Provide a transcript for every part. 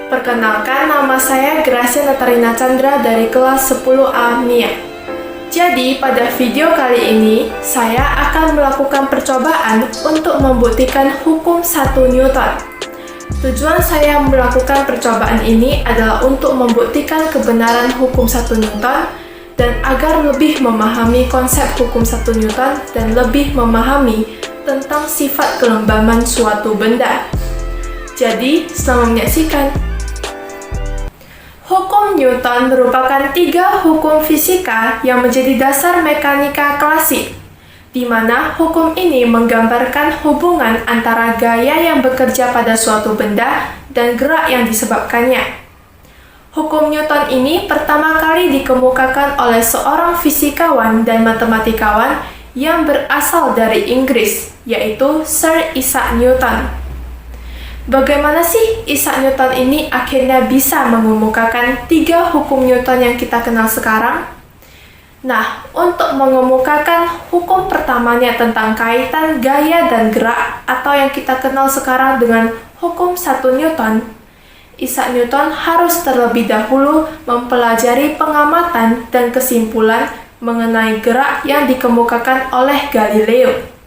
Perkenalkan, nama saya Gracia Natarina Chandra dari kelas 10A MIA. Jadi, pada video kali ini, saya akan melakukan percobaan untuk membuktikan hukum 1 Newton. Tujuan saya melakukan percobaan ini adalah untuk membuktikan kebenaran hukum 1 Newton dan agar lebih memahami konsep hukum 1 Newton dan lebih memahami tentang sifat kelembaban suatu benda. Jadi, selamat menyaksikan. Hukum Newton merupakan 3 hukum fisika yang menjadi dasar mekanika klasik, di mana hukum ini menggambarkan hubungan antara gaya yang bekerja pada suatu benda dan gerak yang disebabkannya. Hukum Newton ini pertama kali dikemukakan oleh seorang fisikawan dan matematikawan yang berasal dari Inggris, yaitu Sir Isaac Newton. Bagaimana sih Isaac Newton ini akhirnya bisa mengemukakan 3 hukum Newton yang kita kenal sekarang? Nah, untuk mengemukakan hukum pertamanya tentang kaitan gaya dan gerak, atau yang kita kenal sekarang dengan hukum 1 Newton, Isaac Newton harus terlebih dahulu mempelajari pengamatan dan kesimpulan mengenai gerak yang dikemukakan oleh Galileo.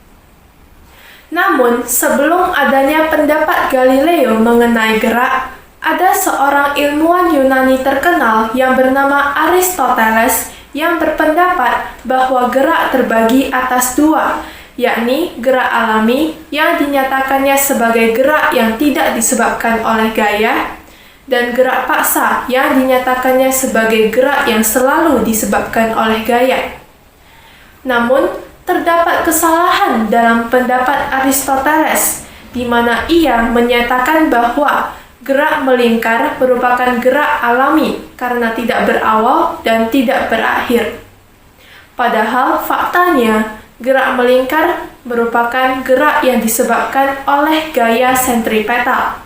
Namun, sebelum adanya pendapat Galileo mengenai gerak, ada seorang ilmuwan Yunani terkenal yang bernama Aristoteles yang berpendapat bahwa gerak terbagi atas 2, yakni gerak alami yang dinyatakannya sebagai gerak yang tidak disebabkan oleh gaya, dan gerak paksa yang dinyatakannya sebagai gerak yang selalu disebabkan oleh gaya. Namun, terdapat kesalahan dalam pendapat Aristoteles, di mana ia menyatakan bahwa gerak melingkar merupakan gerak alami karena tidak berawal dan tidak berakhir. Padahal faktanya, gerak melingkar merupakan gerak yang disebabkan oleh gaya sentripetal.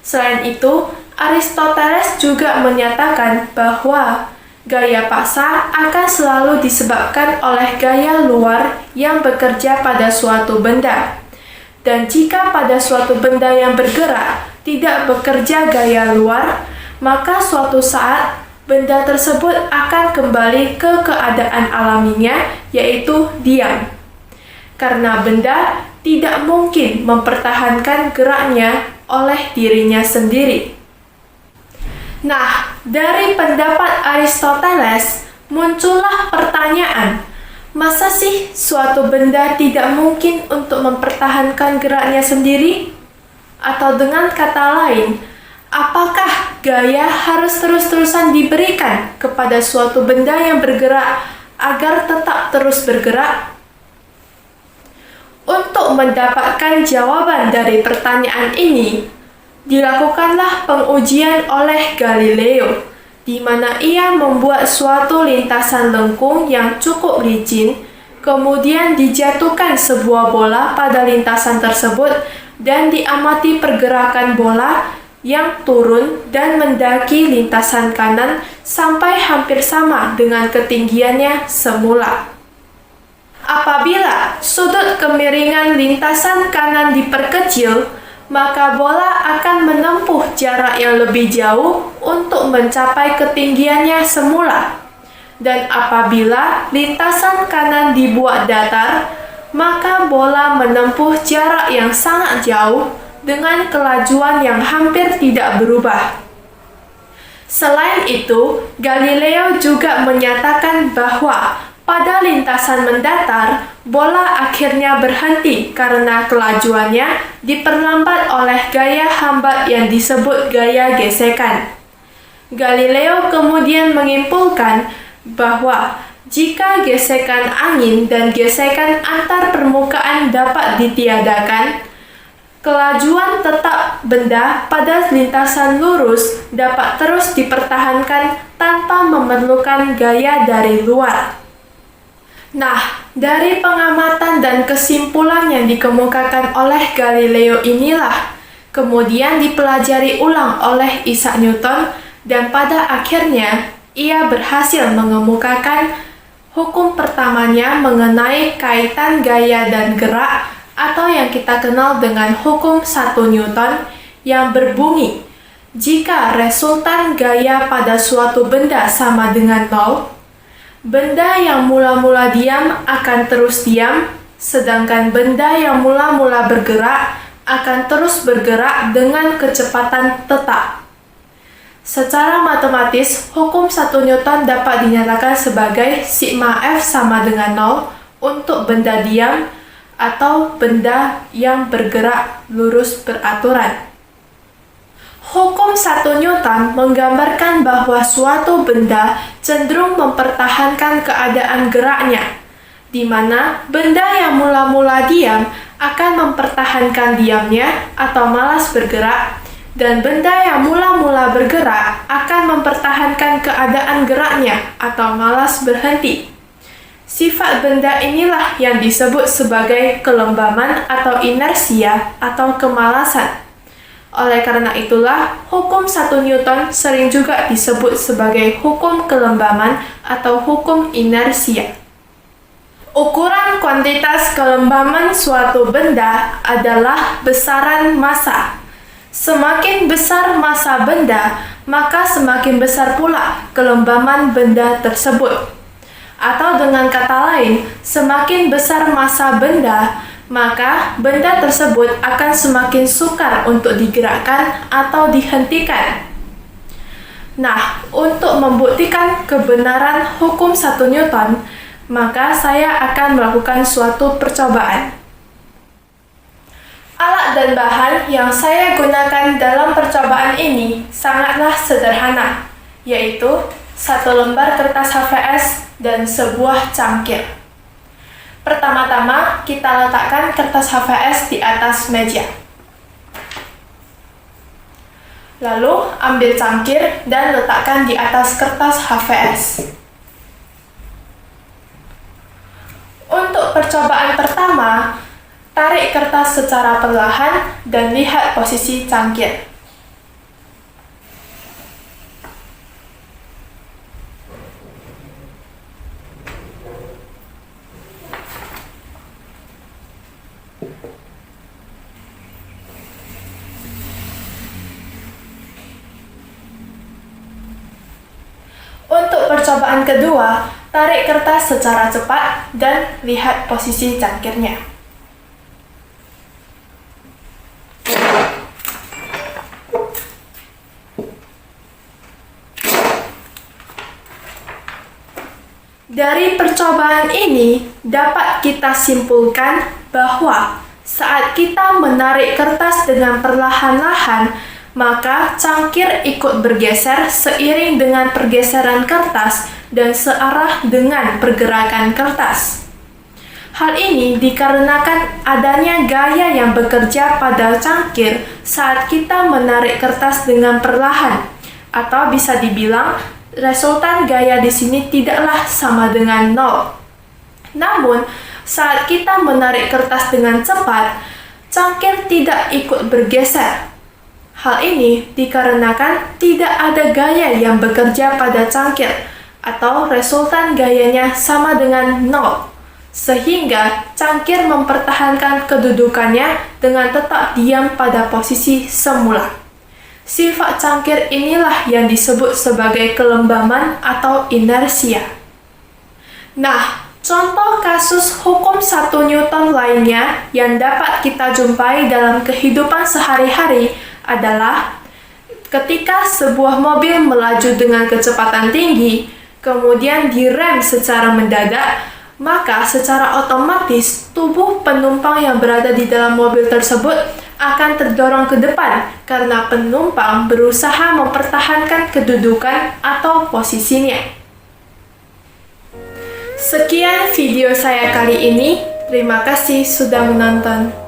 Selain itu, Aristoteles juga menyatakan bahwa gaya paksa akan selalu disebabkan oleh gaya luar yang bekerja pada suatu benda. Dan jika pada suatu benda yang bergerak tidak bekerja gaya luar, maka suatu saat benda tersebut akan kembali ke keadaan alaminya, yaitu diam. Karena benda tidak mungkin mempertahankan geraknya oleh dirinya sendiri. Nah, dari pendapat Aristoteles, muncullah pertanyaan, masa sih suatu benda tidak mungkin untuk mempertahankan geraknya sendiri? Atau dengan kata lain, apakah gaya harus terus-terusan diberikan kepada suatu benda yang bergerak agar tetap terus bergerak? Untuk mendapatkan jawaban dari pertanyaan ini, dilakukanlah pengujian oleh Galileo, di mana ia membuat suatu lintasan lengkung yang cukup licin, kemudian dijatuhkan sebuah bola pada lintasan tersebut dan diamati pergerakan bola yang turun dan mendaki lintasan kanan sampai hampir sama dengan ketinggiannya semula. Apabila sudut kemiringan lintasan kanan diperkecil, maka bola akan menempuh jarak yang lebih jauh untuk mencapai ketinggiannya semula. Dan apabila lintasan kanan dibuat datar, maka bola menempuh jarak yang sangat jauh dengan kelajuan yang hampir tidak berubah. Selain itu, Galileo juga menyatakan bahwa pada lintasan mendatar, bola akhirnya berhenti karena kelajuannya diperlambat oleh gaya hambat yang disebut gaya gesekan. Galileo kemudian menyimpulkan bahwa jika gesekan angin dan gesekan antar permukaan dapat ditiadakan, kelajuan tetap benda pada lintasan lurus dapat terus dipertahankan tanpa memerlukan gaya dari luar. Nah, dari pengamatan dan kesimpulan yang dikemukakan oleh Galileo inilah kemudian dipelajari ulang oleh Isaac Newton dan pada akhirnya ia berhasil mengemukakan hukum pertamanya mengenai kaitan gaya dan gerak atau yang kita kenal dengan hukum 1 Newton yang berbunyi Jika resultan gaya pada suatu benda sama dengan 0, benda yang mula-mula diam akan terus diam, sedangkan benda yang mula-mula bergerak akan terus bergerak dengan kecepatan tetap. Secara matematis, hukum 1 Newton dapat dinyatakan sebagai sigma F sama dengan 0 untuk benda diam atau benda yang bergerak lurus beraturan. Hukum 1 Newton menggambarkan bahwa suatu benda cenderung mempertahankan keadaan geraknya, di mana benda yang mula-mula diam akan mempertahankan diamnya atau malas bergerak, dan benda yang mula-mula bergerak akan mempertahankan keadaan geraknya atau malas berhenti. Sifat benda inilah yang disebut sebagai kelembaman atau inersia atau kemalasan. Oleh karena itulah, hukum 1 Newton sering juga disebut sebagai hukum kelembaman atau hukum inersia. Ukuran kuantitas kelembaman suatu benda adalah besaran massa. Semakin besar massa benda, maka semakin besar pula kelembaman benda tersebut. Atau dengan kata lain, semakin besar massa benda, maka benda tersebut akan semakin sukar untuk digerakkan atau dihentikan. Nah, untuk membuktikan kebenaran hukum 1 Newton, maka saya akan melakukan suatu percobaan. Alat dan bahan yang saya gunakan dalam percobaan ini sangatlah sederhana, yaitu 1 lembar kertas HVS dan sebuah cangkir. Pertama-tama, kita letakkan kertas HVS di atas meja. Lalu, ambil cangkir dan letakkan di atas kertas HVS. Untuk percobaan pertama, tarik kertas secara perlahan dan lihat posisi cangkir. Untuk percobaan kedua, tarik kertas secara cepat dan lihat posisi cangkirnya. Dari percobaan ini, dapat kita simpulkan bahwa saat kita menarik kertas dengan perlahan-lahan, maka cangkir ikut bergeser seiring dengan pergeseran kertas dan searah dengan pergerakan kertas. Hal ini dikarenakan adanya gaya yang bekerja pada cangkir saat kita menarik kertas dengan perlahan, atau bisa dibilang resultan gaya di sini tidaklah sama dengan 0. Namun, saat kita menarik kertas dengan cepat, cangkir tidak ikut bergeser. Hal ini dikarenakan tidak ada gaya yang bekerja pada cangkir, atau resultan gayanya sama dengan 0, sehingga cangkir mempertahankan kedudukannya dengan tetap diam pada posisi semula. Sifat cangkir inilah yang disebut sebagai kelembaman atau inersia. Nah, contoh kasus hukum 1 Newton lainnya yang dapat kita jumpai dalam kehidupan sehari-hari adalah ketika sebuah mobil melaju dengan kecepatan tinggi, kemudian direm secara mendadak, maka secara otomatis tubuh penumpang yang berada di dalam mobil tersebut akan terdorong ke depan karena penumpang berusaha mempertahankan kedudukan atau posisinya. Sekian video saya kali ini. Terima kasih sudah menonton.